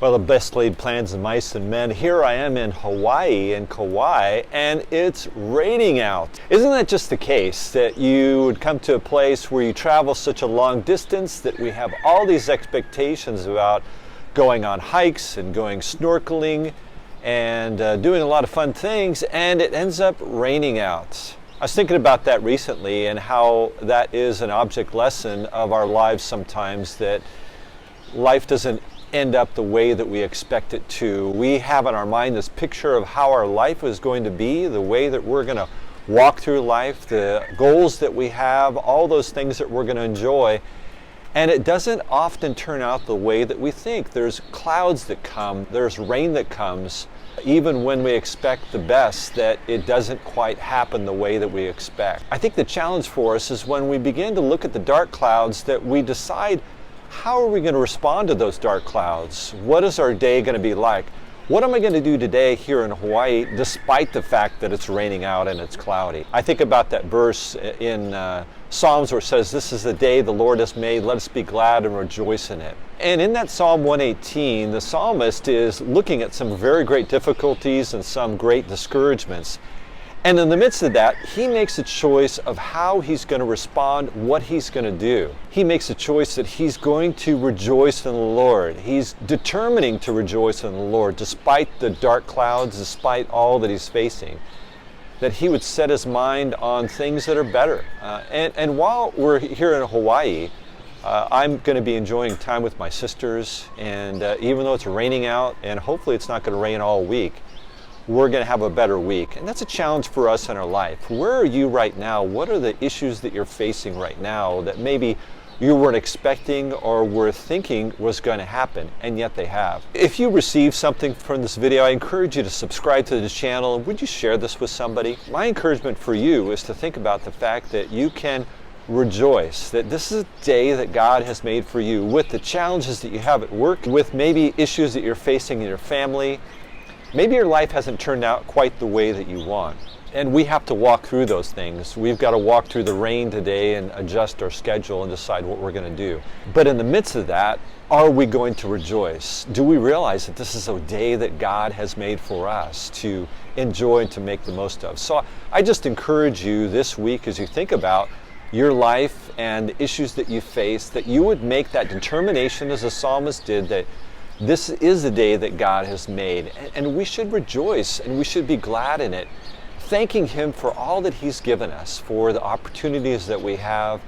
Well, the best laid plans of mice and men. Here I am in Hawaii, in Kauai, and it's raining out. Isn't that just the case, that you would come to a place where you travel such a long distance that we have all these expectations about going on hikes and going snorkeling and doing a lot of fun things, and it ends up raining out. I was thinking about that recently and how that is an object lesson of our lives sometimes, that life doesn't end up the way that we expect it to. We have in our mind this picture of how our life is going to be, the way that we're going to walk through life, the goals that we have, all those things that we're going to enjoy. And it doesn't often turn out the way that we think. There's clouds that come, there's rain that comes, even when we expect the best, that it doesn't quite happen the way that we expect. I think the challenge for us is when we begin to look at the dark clouds, that we decide, how are we going to respond to those dark clouds? What is our day going to be like? What am I going to do today here in Hawaii, despite the fact that it's raining out and it's cloudy? I think about that verse in Psalms where it says, "This is the day the Lord has made, let us be glad and rejoice in it." And in that Psalm 118, the psalmist is looking at some very great difficulties and some great discouragements. And in the midst of that, he makes a choice of how he's going to respond, what he's going to do. He makes a choice that he's going to rejoice in the Lord. He's determining to rejoice in the Lord, despite the dark clouds, despite all that he's facing. That he would set his mind on things that are better. And while we're here in Hawaii, I'm going to be enjoying time with my sisters. And even though it's raining out, and hopefully it's not going to rain all week, we're going to have a better week. And that's a challenge for us in our life. Where are you right now? What are the issues that you're facing right now that maybe you weren't expecting or were thinking was going to happen, and yet they have? If you receive something from this video, I encourage you to subscribe to the channel. Would you share this with somebody? My encouragement for you is to think about the fact that you can rejoice, that this is a day that God has made for you, with the challenges that you have at work, with maybe issues that you're facing in your family. Maybe your life hasn't turned out quite the way that you want. And we have to walk through those things. We've got to walk through the rain today and adjust our schedule and decide what we're going to do. But in the midst of that, are we going to rejoice? Do we realize that this is a day that God has made for us to enjoy and to make the most of? So I just encourage you this week, as you think about your life and issues that you face, that you would make that determination, as the psalmist did, that this is the day that God has made, and we should rejoice and we should be glad in it, thanking Him for all that He's given us, for the opportunities that we have,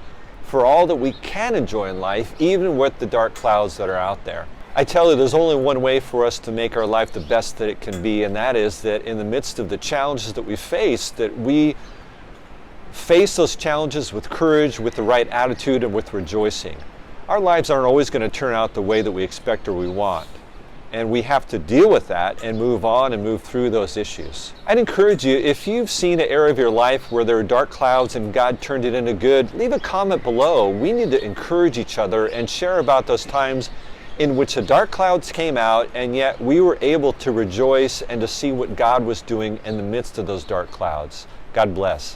for all that we can enjoy in life, even with the dark clouds that are out there. I tell you, there's only one way for us to make our life the best that it can be, and that is that in the midst of the challenges that we face, that we face those challenges with courage, with the right attitude, and with rejoicing. Our lives aren't always going to turn out the way that we expect or we want. And we have to deal with that and move on and move through those issues. I'd encourage you, if you've seen an area of your life where there are dark clouds and God turned it into good, leave a comment below. We need to encourage each other and share about those times in which the dark clouds came out and yet we were able to rejoice and to see what God was doing in the midst of those dark clouds. God bless.